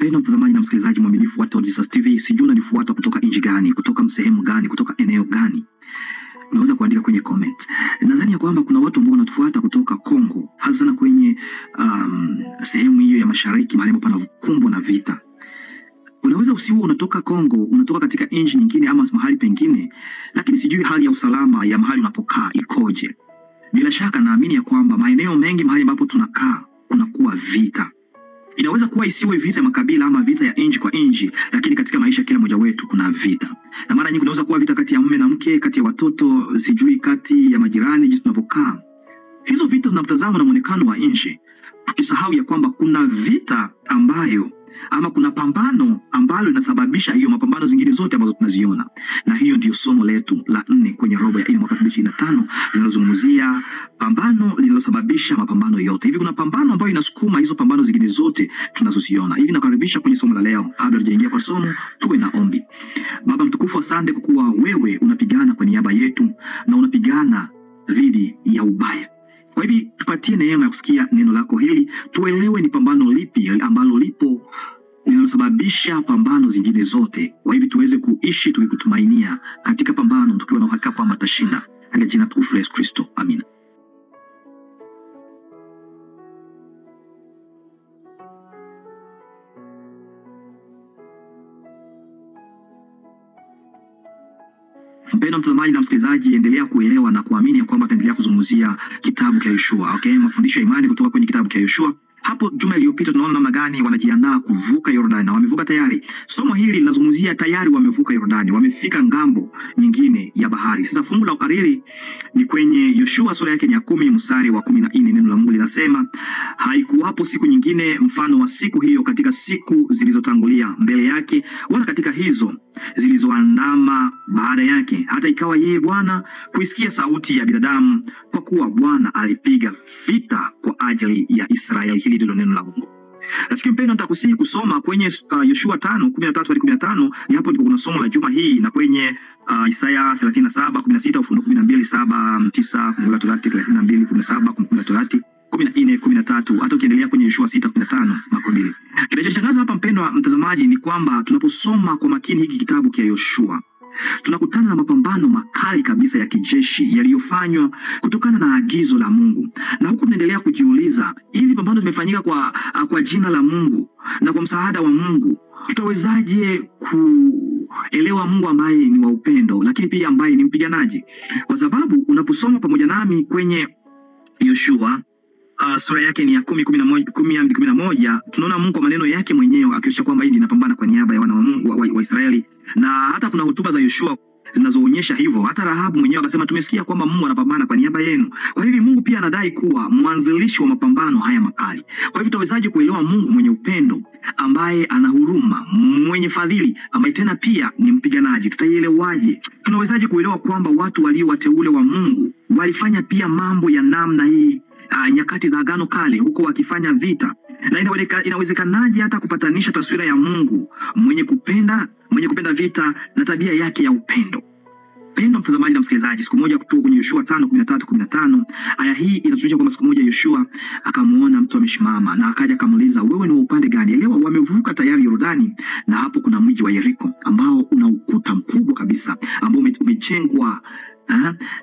Mpendwa mtazamaji na msikilizaji mwaminifu wa Todd Jesus TV, sijui unanifuata kutoka nchi gani, kutoka sehemu gani, kutoka eneo gani? Unaweza kuandika kwenye comment. Nadhani ya kwamba kuna watu ambao wanatufuata kutoka Kongo, hasa sana kwenye sehemu hiyo ya mashariki, mahali ambapo panakumbwa na vita. Unaweza usiwe unatoka Kongo, unatoka katika nchi nyingine ama mahali pengine, lakini sijui hali ya usalama ya mahali unapokaa ikoje. Bila shaka naamini ya kwamba maeneo mengi mahali ambapo tunakaa kunakuwa vita. Inaweza kuwa isiwe vita ya makabila ama vita ya nchi kwa nchi, lakini katika maisha kila mmoja wetu kuna vita. Na mara nyingi kunaweza kuwa vita kati ya mume na mke, kati ya watoto, sijui kati ya majirani, jinsi tunavyokaa. Hizo vita zinatazamwa na muonekano wa nje, tukisahau ya kwamba kuna vita ambayo ama kuna pambano ambalo linasababisha hiyo mapambano zingine zote ambazo tunaziona. Na hiyo ndio somo letu la 4 kwenye robo ya 4 mwaka 2025, linalozungumzia pambano linalosababisha mapambano yote. Hivi kuna pambano ambayo inasukuma hizo pambano zingine zote tunazoziona. Hivi nakaribisha kwenye somo la leo. Kabla tujaingia kwa somo, tuwe na ombi. Baba mtukufu, asante kwa kuwa wewe unapigana kwa niaba yetu na unapigana dhidi ya ubaya. Kwa hivi tupatie neema ya kusikia neno lako hili, tuelewe ni pambano lipi ambalo lipo linalosababisha pambano zingine zote. Kwa hivi tuweze kuishi tukikutumainia katika pambano, tukiwa na uhakika kwamba tutashinda. Katika jina tukufu la Yesu Kristo. Amina. Mpendwa mtazamaji na msikilizaji, endelea kuelewa na kuamini ya kwamba tunaendelea kuzungumzia kitabu cha Yoshua. Okay, mafundisho ya imani kutoka kwenye kitabu cha Yoshua. Hapo juma iliyopita tunaona namna gani wanajiandaa kuvuka Yordani, na wamevuka tayari. Somo hili linazungumzia tayari wamevuka Yordani, wamefika ngambo nyingine ya bahari. Sasa fungu la ukariri ni kwenye Yoshua sura yake ya 10 mstari wa 14. Neno la Mungu linasema, haikuwapo siku nyingine mfano wa siku hiyo katika siku zilizotangulia mbele yake, wala katika hizo zilizoandama baada yake, hata ikawa yeye Bwana kuisikia sauti ya binadamu, kwa kuwa Bwana alipiga vita kwa ajili ya Israeli. Hili ndilo neno la Mungu. Rafiki mpendwa, nitakusihi kusoma kwenye Yoshua 5:13 hadi 15. Ni hapo ndipo kuna somo la juma hii, na kwenye Isaya 37:16, Ufunuo 12:7-9, Kumbukumbu la Torati 32:17, Kumbukumbu la Torati 14:13, hata ukiendelea kwenye Yoshua 6:15 mpaka 2. Kinachoshangaza hapa mpendwa mtazamaji ni kwamba tunaposoma kwa makini hiki kitabu cha Yoshua, tunakutana na mapambano makali kabisa ya kijeshi yaliyofanywa kutokana na agizo la Mungu. Na huku tunaendelea kujiuliza, hizi pambano zimefanyika kwa jina la Mungu na kwa msaada wa Mungu. Tutawezaje kuelewa Mungu ambaye ni wa upendo, lakini pia ambaye ni mpiganaji? Kwa sababu unaposoma pamoja nami kwenye Yoshua sura yake ni ya 10:11, tunaona Mungu kwa maneno yake mwenyewe akionyesha kwamba hili linapambana kwa niaba ya wana wa Mungu wa Israeli. Na hata kuna hotuba za Yoshua zinazoonyesha hivyo. Hata Rahabu mwenyewe akasema, tumesikia kwamba Mungu anapambana kwa niaba yenu. Kwa hivyo Mungu pia anadai kuwa mwanzilishi wa mapambano haya makali. Kwa hivyo tutawezaje kuelewa Mungu mwenye upendo, ambaye ana huruma, mwenye fadhili, ambaye tena pia ni mpiganaji? Tutaielewaje? Tunawezaje kuelewa kwamba watu walio wateule wa Mungu walifanya pia mambo ya namna hii nyakati za Agano Kale, huko wakifanya vita? Na inawezekanaje hata kupatanisha taswira ya Mungu mwenye kupenda vita na tabia yake ya upendo? Pendo mtazamaji na msikilizaji, siku moja kutoka kwenye Yoshua 5:13-15, aya hii inatuonyesha kwamba siku moja Yoshua akamuona mtu amesimama, na akaja akamuuliza, wewe ni wa upande gani? Elewa, wamevuka tayari Yordani, na hapo kuna mji wa Yeriko ambao una ukuta mkubwa kabisa ambao umejengwa.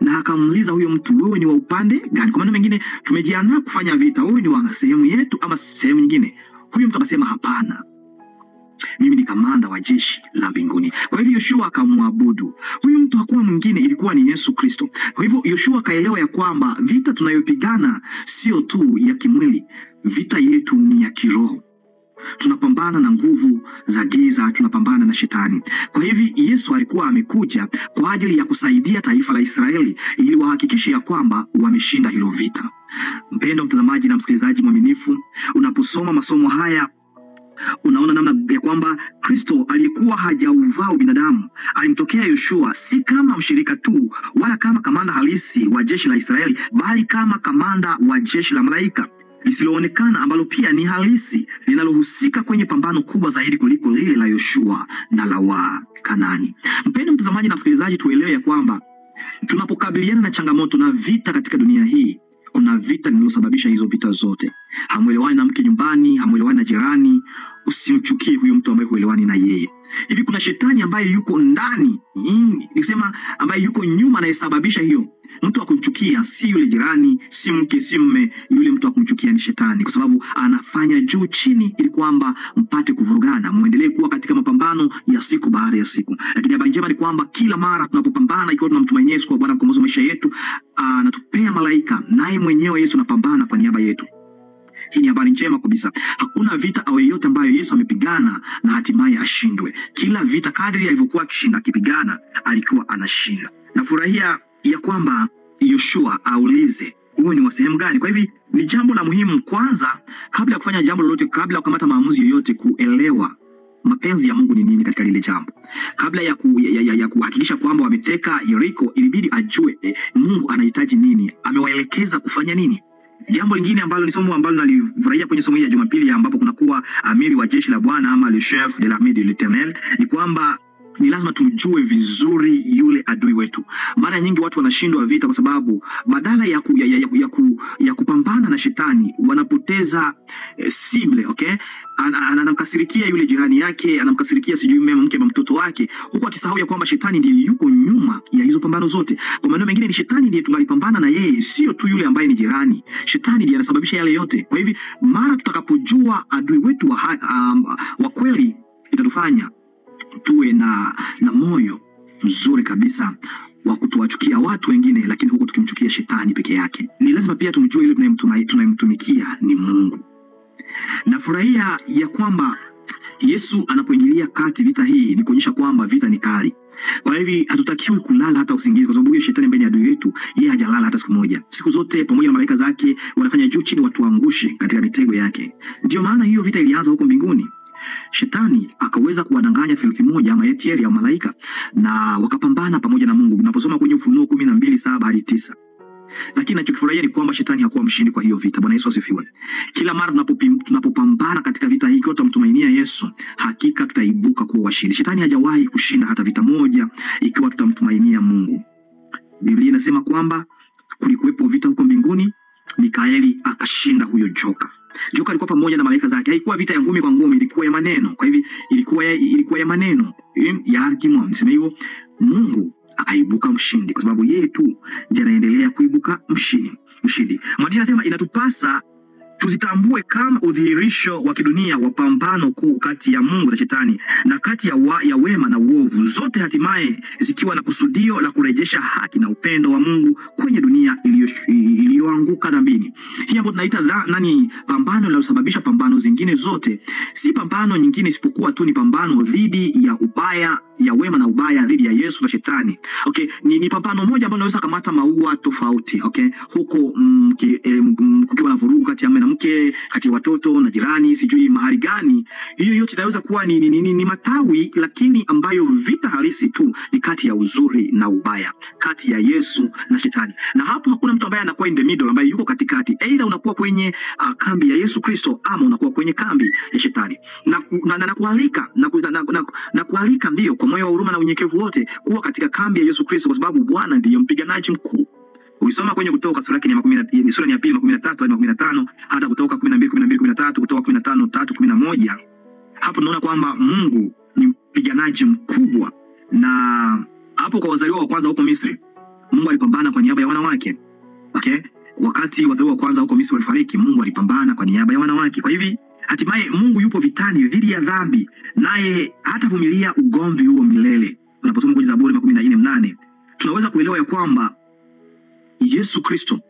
Na akamuuliza huyo mtu, wewe ni wa upande gani? Kwa maana mengine, tumejiandaa kufanya vita, wewe ni wa sehemu yetu ama sehemu nyingine? Huyo mtu akasema, hapana, mimi ni kamanda wa jeshi la mbinguni. Kwa hivyo Yoshua akamwabudu. Huyu mtu hakuwa mwingine, ilikuwa ni Yesu Kristo. Kwa hivyo Yoshua akaelewa ya kwamba vita tunayopigana sio tu ya kimwili, vita yetu ni ya kiroho. Tunapambana na nguvu za giza, tunapambana na shetani. Kwa hivi Yesu alikuwa amekuja kwa ajili ya kusaidia taifa la Israeli ili wahakikishe ya kwamba wameshinda hilo vita. Mpendwa mtazamaji na msikilizaji mwaminifu, unaposoma masomo haya unaona namna ya kwamba Kristo aliyekuwa hajauvaa binadamu alimtokea Yoshua si kama mshirika tu, wala kama kamanda halisi wa jeshi la Israeli, bali kama kamanda wa jeshi la malaika lisiloonekana, ambalo pia ni halisi, linalohusika kwenye pambano kubwa zaidi kuliko lile la Yoshua na la wa Kanani. Mpendwa mtazamaji na msikilizaji, tuelewe ya kwamba tunapokabiliana na changamoto na vita katika dunia hii, kuna vita linalosababisha hizo vita zote. Hamuelewani na mke nyumbani, hamuelewani na jirani, simchukie huyo mtu ambaye huelewani na yeye. Hivi kuna shetani ambaye yuko ndani, nikisema ambaye yuko nyuma anayesababisha hiyo mtu akumchukia, si yule jirani, si mke, si mume. Yule mtu akumchukia ni shetani, kwa sababu anafanya juu chini ili kwamba mpate kuvurugana, muendelee kuwa katika mapambano ya siku baada ya siku. Lakini habari njema ni kwamba kila mara tunapopambana, ikiwa tunamtumainia Yesu kwa Bwana mkombozi maisha yetu, anatupea malaika, naye mwenyewe Yesu anapambana kwa niaba yetu. Hii ni habari njema kabisa. Hakuna vita au yoyote ambayo Yesu amepigana na hatimaye ashindwe. Kila vita kadri alivyokuwa akipigana, alikuwa anashinda. Nafurahia ya kwamba Yoshua aulize huo ni wa sehemu gani. Kwa hivi ni jambo la muhimu kwanza, kabla ya kufanya jambo lolote, kabla ya kukamata maamuzi yoyote, kuelewa mapenzi ya Mungu ni nini katika lile jambo. Kabla ya kuhakikisha kwamba wameteka Yeriko, ilibidi ajue Mungu anahitaji nini, amewaelekeza kufanya nini. Jambo lingine ambalo ni somo ambalo nalifurahia kwenye somo hili ya Jumapili, ambapo kunakuwa amiri wa jeshi la Bwana ama le chef de l'armée de l'Éternel, ni kwamba ni lazima tumjue vizuri yule adui wetu. Mara nyingi watu wanashindwa vita kwa sababu badala ya kupambana na shetani wanapoteza sible, okay? Anamkasirikia yule jirani yake, anamkasirikia sijui mema mke na mtoto wake, huku akisahau ya kwamba shetani ndiye yuko nyuma ya hizo pambano zote. Kwa maneno mengine, ni shetani ndiye tungalipambana na yeye, sio tu yule ambaye ni jirani. Shetani ndiye anasababisha yale yote. Kwa hivi mara tutakapojua adui wetu wa kweli, itatufanya tuwe na moyo mzuri kabisa wa kutowachukia watu wengine, lakini huko tukimchukia shetani peke yake. Ni lazima pia tumjue yule tunayemtumikia ni Mungu. Nafurahia ya kwamba Yesu anapoingilia kati vita hii ni kuonyesha kwamba vita ni kali. Kwa hivi hatutakiwi kulala hata usingizi, kwa sababu huyo shetani ambaye ni adui yetu, yeye hajalala hata siku moja. Siku zote pamoja na malaika zake wanafanya juu chini watuangushe katika mitego yake. Ndio maana hiyo vita ilianza huko mbinguni. Shetani akaweza kuwadanganya theluthi moja ama etieri ya malaika, na wakapambana pamoja na Mungu. Unaposoma kwenye Ufunuo 12:7 hadi 9. Lakini ninachokifurahia ni kwamba shetani hakuwa mshindi kwa hiyo vita. Bwana Yesu asifiwe. Kila mara tunapopambana katika vita hii, kwa tutamtumainia Yesu, hakika tutaibuka kuwa washindi. Shetani hajawahi kushinda hata vita moja ikiwa tutamtumainia Mungu. Biblia inasema kwamba kulikuwepo vita huko mbinguni, Mikaeli akashinda huyo joka. Joka alikuwa pamoja na malaika zake. Haikuwa vita ya ngumi kwa ngumi, ilikuwa ya maneno. Kwa hivi ilikuwa ya maneno, ya argument. Niseme hivyo, Mungu akaibuka mshindi kwa sababu yeye tu ndiye anaendelea kuibuka mshindi. Mwandishi anasema inatupasa tuzitambue kama udhihirisho wa kidunia wa pambano kuu kati ya Mungu na shetani, na kati ya wema na uovu, zote hatimaye zikiwa na kusudio la kurejesha haki na upendo wa Mungu kwenye dunia iliyoanguka dhambini. Hii ambayo tunaita pambano linalosababisha pambano zingine zote, si pambano nyingine isipokuwa tu ni pambano dhidi ya ubaya, ya wema na ubaya, dhidi ya Yesu na shetani. Okay, ni pambano moja ambalo linaweza kamata maua tofauti, okay? Huko kukiwa na vurugu kati ya mume na mke, kati ya watoto na jirani, sijui mahali gani, hiyo yote inaweza kuwa ni matawi, lakini ambayo vita halisi tu ni kati ya uzuri na ubaya, kati ya Yesu na shetani. Na hapo hakuna mtu ambaye anakuwa in the middle, ambaye yuko katikati. Aidha unakuwa kwenye kambi ya Yesu Kristo ama unakuwa kwenye kambi ya shetani. Na kualika ndio kwa moyo wa huruma na unyenyekevu wote kuwa katika kambi ya Yesu Kristo, kwa sababu Bwana ndiye mpiganaji mkuu. Ukisoma kwenye Kutoka sura ya 2:13 hadi 15, hata Kutoka 12:13, Kutoka 15:3-11, hapo tunaona kwamba Mungu ni mpiganaji mkubwa. Na hapo kwa wazaliwa wa kwanza huko Misri, Mungu alipambana kwa niaba ya wanawake. Okay? Wakati wazaliwa wa kwanza huko Misri walifariki, Mungu alipambana kwa niaba ya wanawake. Kwa hivi hatimaye Mungu yupo vitani dhidi ya dhambi, naye hatavumilia ugomvi huo milele. Unaposoma kwenye Zaburi 14:8, tunaweza kuelewa ya kwamba Yesu Kristo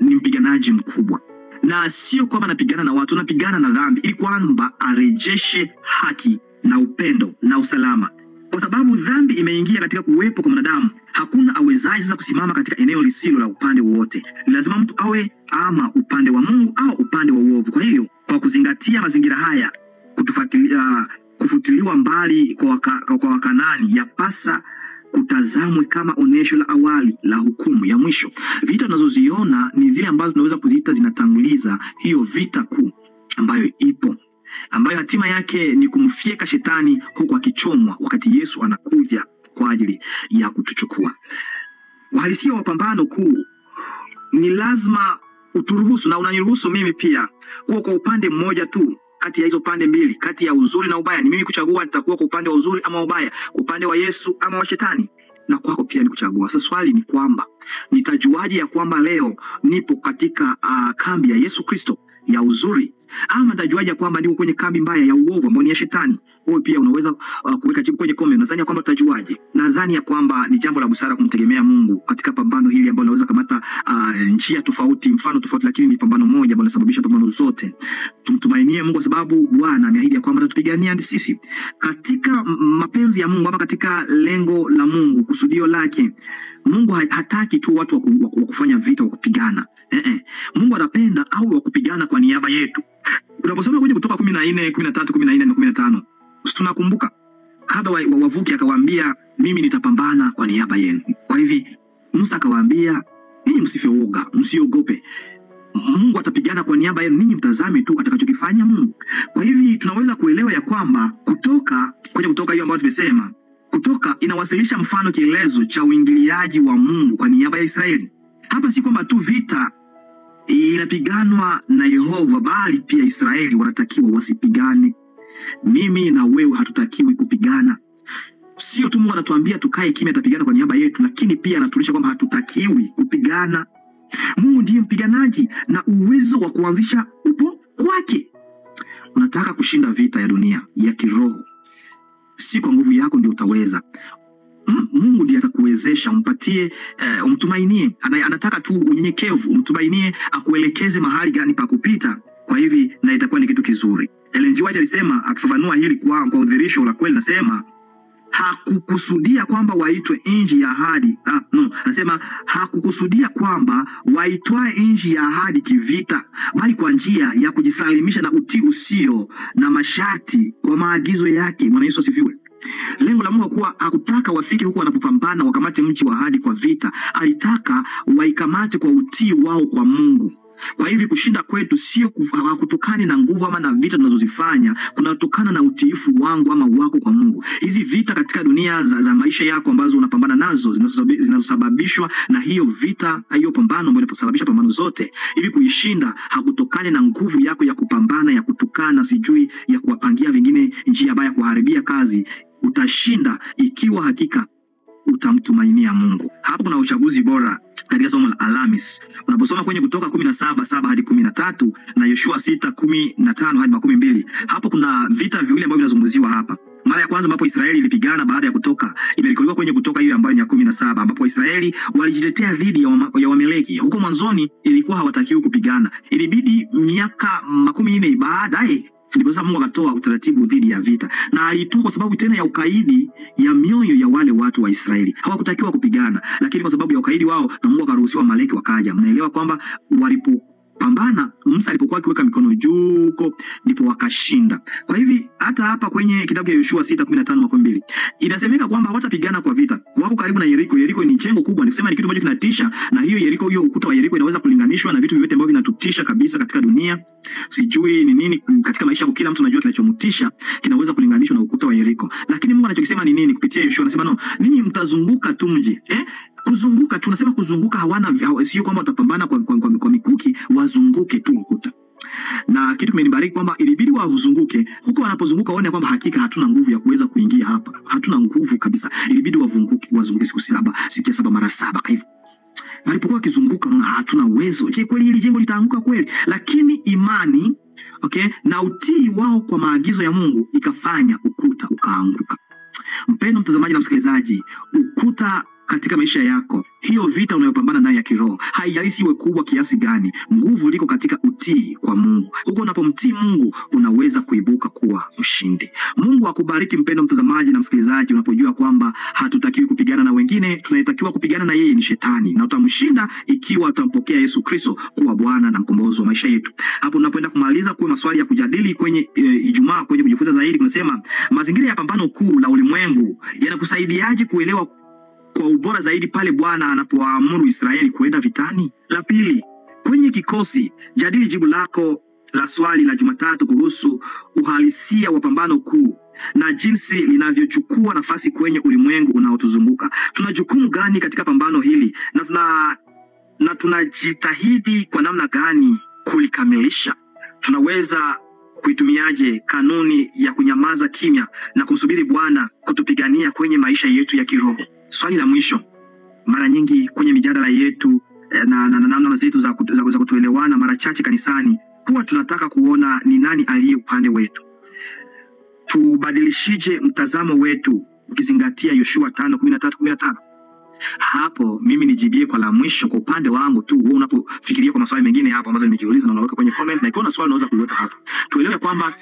ni mpiganaji mkubwa, na sio kwamba anapigana na watu, anapigana na dhambi ili kwamba arejeshe haki na upendo na usalama. Kwa sababu dhambi imeingia katika kuwepo kwa mwanadamu, hakuna awezaye sasa kusimama katika eneo lisilo la upande wowote. Lazima mtu awe ama upande wa Mungu au upande wa uovu. Kwa hiyo kwa kuzingatia mazingira haya, kufutiliwa mbali kwa Wakanani yapasa kutazamwe kama onesho la awali la hukumu ya mwisho. Vita tunazoziona ni zile ambazo tunaweza kuziita zinatanguliza hiyo vita kuu ambayo ipo, ambayo hatima yake ni kumfieka shetani huku akichomwa wakati Yesu anakuja kwa ajili ya kutuchukua. Uhalisia wa pambano kuu ni lazima uturuhusu na unaniruhusu mimi pia kuwa kwa upande mmoja tu kati ya hizo pande mbili, kati ya uzuri na ubaya. Ni mimi kuchagua nitakuwa kwa upande wa uzuri ama ubaya, upande wa Yesu ama wa shetani. Na kwako pia ni kuchagua. Sasa swali ni kwamba nitajuaje ya kwamba leo nipo katika kambi ya Yesu Kristo ya uzuri, ama nitajuaje kwamba niko kwenye kambi mbaya ya uovu ambayo ni ya shetani? Wewe pia unaweza kuweka jibu kwenye comment. Nadhani kwamba utajuaje? Nadhani ya kwamba ni jambo la busara kumtegemea Mungu katika pambano hili ambalo unaweza kamata njia tofauti, mfano tofauti, lakini ni pambano moja ambalo linasababisha pambano zote. Tumtumainie Mungu kwa sababu Bwana ameahidi kwamba atatupigania sisi katika mapenzi ya Mungu, ama katika lengo la Mungu, kusudio lake. Mungu hataki tu watu wa kufanya vita, wa kupigana. Mungu anapenda au wa kupigana kwa niaba yetu. Unaposoma kwenye Kutoka 14, 13, 14 na 15, tunakumbuka kabla wavuke akawaambia mimi nitapambana kwa niaba yenu. Kwa hivi Musa akawaambia ninyi msifioga, msiogope. Mungu atapigana kwa niaba yenu, ninyi mtazame tu atakachokifanya Mungu. Kwa hivi tunaweza kuelewa ya kwamba Kutoka hiyo ambayo tumesema, Kutoka inawasilisha mfano kielezo cha uingiliaji wa Mungu kwa niaba ya Israeli. Hapa si kwamba tu vita inapiganwa na Yehova, bali pia Israeli wanatakiwa wasipigane. Mimi na wewe hatutakiwi kupigana. Sio tu Mungu anatuambia tukae kimya atapigana kwa niaba yetu, lakini pia anatulisha kwamba hatutakiwi kupigana. Mungu ndiye mpiganaji na uwezo wa kuanzisha upo kwake. Unataka kushinda vita ya dunia ya kiroho, si kwa nguvu yako ndio utaweza. Mungu ndiye atakuwezesha. Umtumainie. Anataka tu unyenyekevu, umtumainie akuelekeze mahali gani pa kupita. Kwa hivi na itakuwa ni kitu kizuri. Ellen G. White alisema, akifafanua hili kwa udhirisho la kweli, nasema hakukusudia kwamba waitwe nchi ya ahadi. Anasema hakukusudia kwamba waitwae nchi ya ahadi kivita, bali kwa njia ya kujisalimisha na utii usio na masharti kwa maagizo yake. Bwana Yesu asifiwe. Lengo la Mungu kuwa hakutaka wafike huko wanapopambana wakamate mji wa ahadi kwa vita. Alitaka waikamate kwa utii wao kwa Mungu. Kwa hivi kushinda kwetu sio kutokana na nguvu ama na vita tunazozifanya, kunatokana na utiifu wangu ama wako kwa Mungu. Hizi vita katika dunia za maisha yako ambazo unapambana nazo zinazosababishwa na hiyo vita, hiyo pambano ambayo inasababisha pambano zote. Hivi kuishinda hakutokana na nguvu yako ya kupambana, ya kutukana, sijui ya kuwapangia vingine njia mbaya, kuharibia kazi. Utashinda ikiwa hakika utamtumainia Mungu. Hapo kuna uchaguzi bora katika somo la Alhamis. Unaposoma kwenye Kutoka 17:7 hadi 13 na Yoshua 6:15 hadi 12, hapo kuna vita viwili ambavyo vinazungumziwa hapa. Mara ya kwanza ambapo Israeli ilipigana baada ya kutoka, imerekodiwa kwenye Kutoka hiyo ambayo ni ya 17, ambapo Israeli walijitetea dhidi ya Wameleki. Huko mwanzoni ilikuwa hawatakiwi kupigana. Ilibidi miaka 40 baadaye ndipo sasa Mungu akatoa utaratibu dhidi ya vita. Na alitoa kwa sababu tena ya ukaidi ya mioyo ya wale watu wa Israeli. Hawakutakiwa kupigana, lakini kwa sababu ya ukaidi wao na Mungu akaruhusu Wamaleki wakaja. Mnaelewa kwamba walipopambana, Musa alipokuwa akiweka mikono juu ndipo wakashinda. Kwa hivi hata hapa kwenye kitabu cha Yoshua 6:15-12 inasemeka kwamba hawatapigana kwa vita. Wako karibu na Yeriko. Yeriko ni jengo kubwa, nikisema ni kitu ambacho kinatisha, na hiyo Yeriko, hiyo ukuta wa Yeriko inaweza kulinganishwa na vitu vyote ambavyo vinatutisha kabisa katika dunia. Sijui ni nini katika maisha, kila mtu anajua kinachomtisha kinaweza kulinganishwa na ukuta wa Yeriko. Lakini Mungu anachokisema ni nini kupitia Yoshua? Anasema no, ninyi mtazunguka tu mji. Kuzunguka, tunasema kuzunguka, sio kwamba watapambana kwa mikuki, wazunguke tu ukuta. Na kitu kimenibariki kwamba ilibidi wazunguke. Huko wanapozunguka waone kwamba hakika hatuna nguvu ya kuweza kuingia hapa. Hatuna nguvu kabisa. Ilibidi wazunguke siku 7 mara 7 kwa hivyo. Walipokuwa kizunguka unaona hatuna uwezo. Je, kweli hili jengo litaanguka kweli? Lakini imani, na utii wao kwa maagizo ya Mungu ikafanya ukuta ukaanguka. Mpendwa mtazamaji na msikilizaji, ukuta katika maisha yako, hiyo vita unayopambana nayo ya kiroho, haijalishi iwe kubwa kiasi gani, nguvu liko katika utii kwa Mungu. Huko unapomtii Mungu unaweza kuibuka kuwa mshindi. Mungu akubariki mpendwa mtazamaji na msikilizaji, unapojua kwamba hatutakiwi kupigana na wengine, tunayetakiwa kupigana na yeye ni shetani, na utamshinda ikiwa utampokea Yesu Kristo kuwa Bwana na mkombozi wa maisha yetu. Hapo unapoenda kumaliza kwa maswali ya kujadili kwenye Ijumaa, kwenye kujifunza zaidi, tunasema mazingira ya pambano kuu la ulimwengu yanakusaidiaje kuelewa kwa ubora zaidi pale Bwana anapoamuru Israeli kuenda vitani? La pili, kwenye kikosi, jadili jibu lako la swali la Jumatatu kuhusu uhalisia wa pambano kuu na jinsi linavyochukua nafasi kwenye ulimwengu unaotuzunguka. Tuna jukumu gani katika pambano hili na tunajitahidi kwa namna gani kulikamilisha? Tunaweza kuitumiaje kanuni ya kunyamaza kimya na kumsubiri Bwana kutupigania kwenye maisha yetu ya kiroho? Swali la mwisho, mara nyingi kwenye mijadala yetu na namna zetu za kutuelewana, mara chache kanisani huwa tunataka kuona ni nani aliye upande wetu. Tubadilishije mtazamo wetu ukizingatia Yoshua 5:13-15? Hapo mimi nijibie kwa la mwisho kwa upande wangu tu. Wewe unapofikiria kwa maswali mengine hapo ambazo nimejiuliza, na unaweka kwenye comment, na ikiona swali unaweza kuliweka hapo. Tuelewe kwamba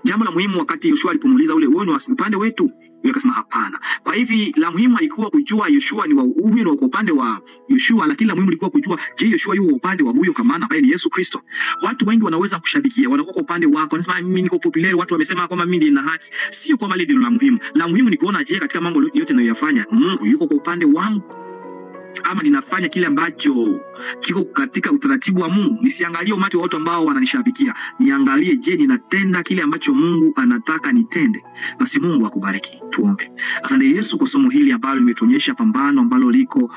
jambo la muhimu wakati Yoshua alipomuuliza ule, wewe ni upande wetu, yeye akasema hapana. Kwa hivi la muhimu haikuwa kujua Yoshua ni wa huyu na kwa upande wa Yoshua, lakini la muhimu ilikuwa kujua, je, Yoshua yuko upande wa huyo kama ambaye ni Yesu Kristo? Watu wengi wanaweza kushabikia, wanakuwa kwa upande wako, wanasema mimi niko popular, watu wamesema kwamba mimi nina haki. Sio kwamba ile ndio la muhimu. La muhimu ni kuona, je, katika mambo yote ninayoyafanya Mungu yuko kwa upande wangu, ama ninafanya kile ambacho kiko katika utaratibu wa Mungu? Nisiangalie umati wa watu ambao wananishabikia, niangalie, je, ninatenda kile ambacho Mungu anataka nitende? Basi Mungu akubariki. Tuombe. Asante Yesu kwa somo hili ambalo limetuonyesha pambano ambalo liko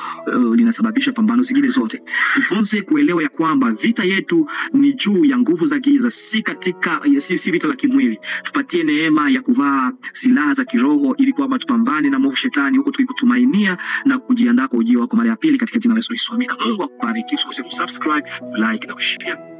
linasababisha pambano zingine zote. Tufunze kuelewa ya kwamba vita yetu ni juu ya nguvu za giza, si vita la kimwili. Tupatie neema ya kuvaa silaha za kiroho ili kwamba tupambane na mwovu shetani, huko tukikutumainia na kujiandaa kwa ujio wako mara ya pili, katika jina la Yesu. Amina. Mungu akubariki. Usikose kusubscribe, like na kushare.